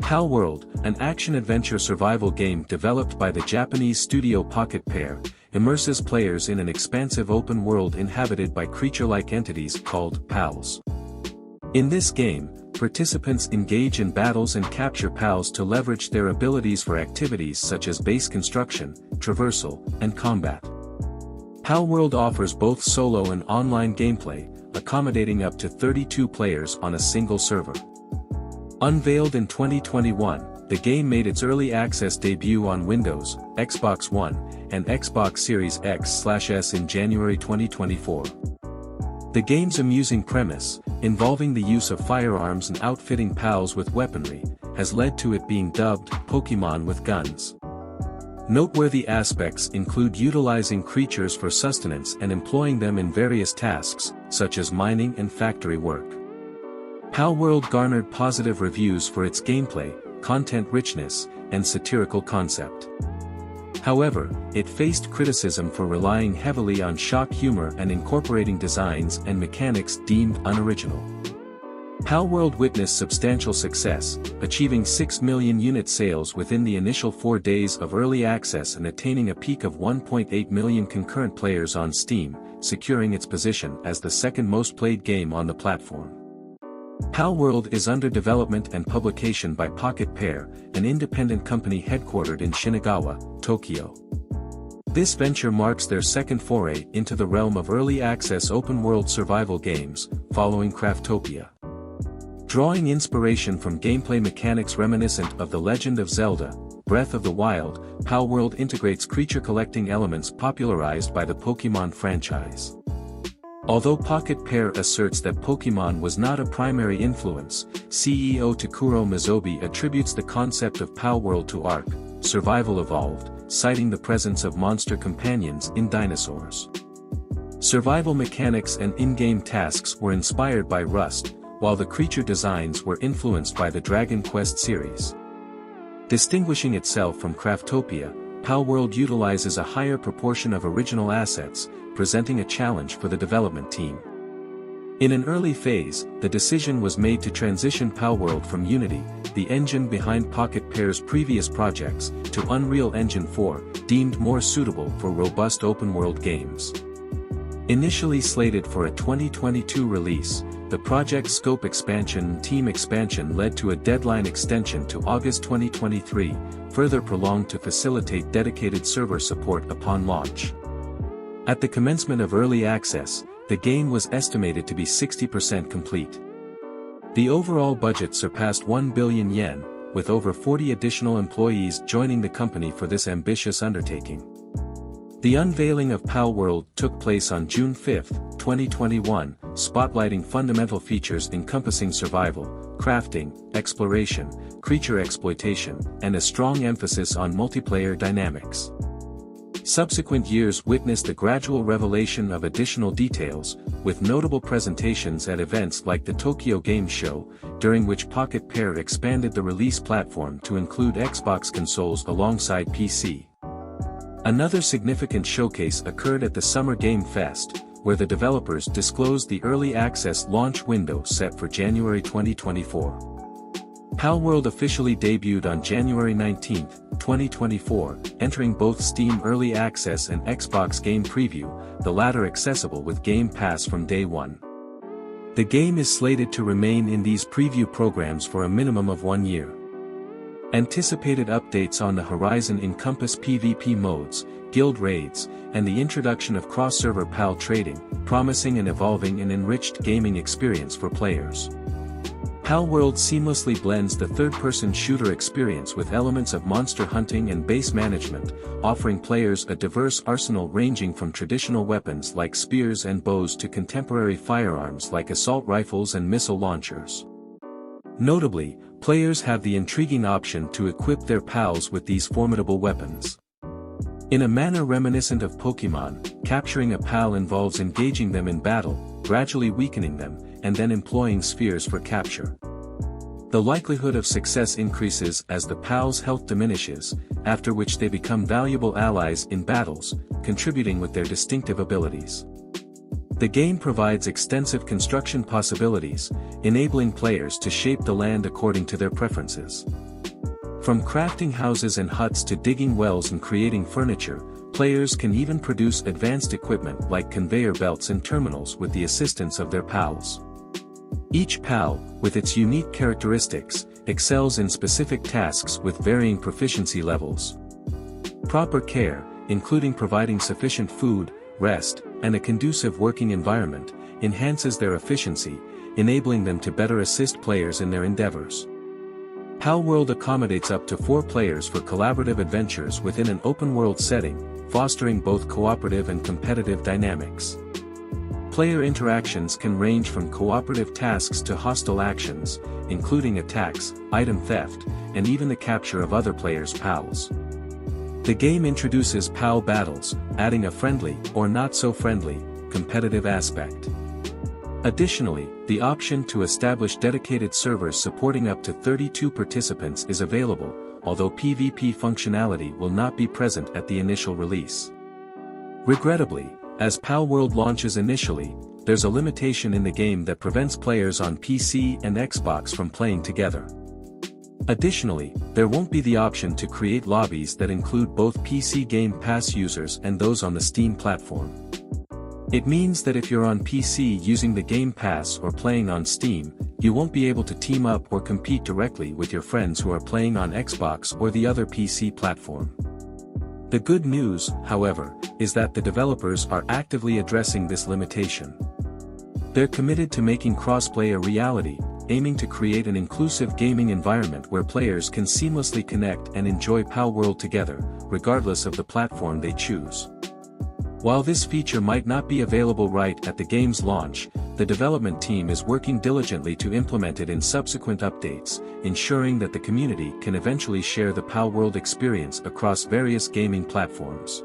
Palworld, an action-adventure survival game developed by the Japanese studio Pocket Pair, immerses players in an expansive open world inhabited by creature-like entities called pals. In this game, participants engage in battles and capture pals to leverage their abilities for activities such as base construction, traversal, and combat. Palworld offers both solo and online gameplay, accommodating up to 32 players on a single server. Unveiled in 2021, the game made its early access debut on Windows, Xbox One, and Xbox Series X/S in January 2024. The game's amusing premise, involving the use of firearms and outfitting pals with weaponry, has led to it being dubbed Pokemon with Guns. Noteworthy aspects include utilizing creatures for sustenance and employing them in various tasks, such as mining and factory work. Palworld garnered positive reviews for its gameplay, content richness, and satirical concept. However, it faced criticism for relying heavily on shock humor and incorporating designs and mechanics deemed unoriginal. Palworld witnessed substantial success, achieving 6 million unit sales within the initial 4 days of early access and attaining a peak of 1.8 million concurrent players on Steam, securing its position as the second most played game on the platform. Palworld is under development and publication by Pocket Pair, an independent company headquartered in Shinagawa, Tokyo. This venture marks their second foray into the realm of early access open-world survival games, following Craftopia. Drawing inspiration from gameplay mechanics reminiscent of The Legend of Zelda, Breath of the Wild, Palworld integrates creature collecting elements popularized by the Pokémon franchise. Although Pocket Pair asserts that Pokémon was not a primary influence, CEO Takuro Mizobi attributes the concept of Palworld to Ark, Survival Evolved, citing the presence of monster companions in dinosaurs. Survival mechanics and in-game tasks were inspired by Rust, while the creature designs were influenced by the Dragon Quest series. Distinguishing itself from Craftopia, Palworld utilizes a higher proportion of original assets, presenting a challenge for the development team. In an early phase, the decision was made to transition Palworld from Unity, the engine behind Pocket Pair's previous projects, to Unreal Engine 4, deemed more suitable for robust open-world games. Initially slated for a 2022 release, the project's scope expansion and team expansion led to a deadline extension to August 2023, further prolonged to facilitate dedicated server support upon launch. At the commencement of early access, the game was estimated to be 60% complete. The overall budget surpassed 1 billion yen, with over 40 additional employees joining the company for this ambitious undertaking. The unveiling of Palworld took place on June 5, 2021, spotlighting fundamental features encompassing survival, crafting, exploration, creature exploitation, and a strong emphasis on multiplayer dynamics. Subsequent years witnessed the gradual revelation of additional details, with notable presentations at events like the Tokyo Game Show, during which Pocket Pair expanded the release platform to include Xbox consoles alongside PC. Another significant showcase occurred at the Summer Game Fest, where the developers disclosed the early access launch window set for January 2024. Palworld officially debuted on January 19, 2024, entering both Steam Early Access and Xbox Game Preview, the latter accessible with Game Pass from day one. The game is slated to remain in these preview programs for a minimum of 1 year. Anticipated updates on the horizon encompass PvP modes, guild raids, and the introduction of cross-server PAL trading, promising an evolving and enriched gaming experience for players. Palworld seamlessly blends the third-person shooter experience with elements of monster hunting and base management, offering players a diverse arsenal ranging from traditional weapons like spears and bows to contemporary firearms like assault rifles and missile launchers. Notably, players have the intriguing option to equip their pals with these formidable weapons. In a manner reminiscent of Pokémon, capturing a pal involves engaging them in battle, gradually weakening them, and then employing spheres for capture. The likelihood of success increases as the pal's health diminishes, after which they become valuable allies in battles, contributing with their distinctive abilities. The game provides extensive construction possibilities, enabling players to shape the land according to their preferences. From crafting houses and huts to digging wells and creating furniture, players can even produce advanced equipment like conveyor belts and terminals with the assistance of their pals. Each pal, with its unique characteristics, excels in specific tasks with varying proficiency levels. Proper care, including providing sufficient food, rest, and a conducive working environment, enhances their efficiency, enabling them to better assist players in their endeavors. Palworld accommodates up to 4 players for collaborative adventures within an open-world setting, fostering both cooperative and competitive dynamics. Player interactions can range from cooperative tasks to hostile actions, including attacks, item theft, and even the capture of other players' pals. The game introduces PAL battles, adding a friendly, or not-so-friendly, competitive aspect. Additionally, the option to establish dedicated servers supporting up to 32 participants is available, although PvP functionality will not be present at the initial release. Regrettably, as Palworld launches initially, there's a limitation in the game that prevents players on PC and Xbox from playing together. Additionally, there won't be the option to create lobbies that include both PC Game Pass users and those on the Steam platform. It means that if you're on PC using the Game Pass or playing on Steam, you won't be able to team up or compete directly with your friends who are playing on Xbox or the other PC platform. The good news, however, is that the developers are actively addressing this limitation. They're committed to making crossplay a reality, aiming to create an inclusive gaming environment where players can seamlessly connect and enjoy Palworld together, regardless of the platform they choose. While this feature might not be available right at the game's launch, the development team is working diligently to implement it in subsequent updates, ensuring that the community can eventually share the Palworld experience across various gaming platforms.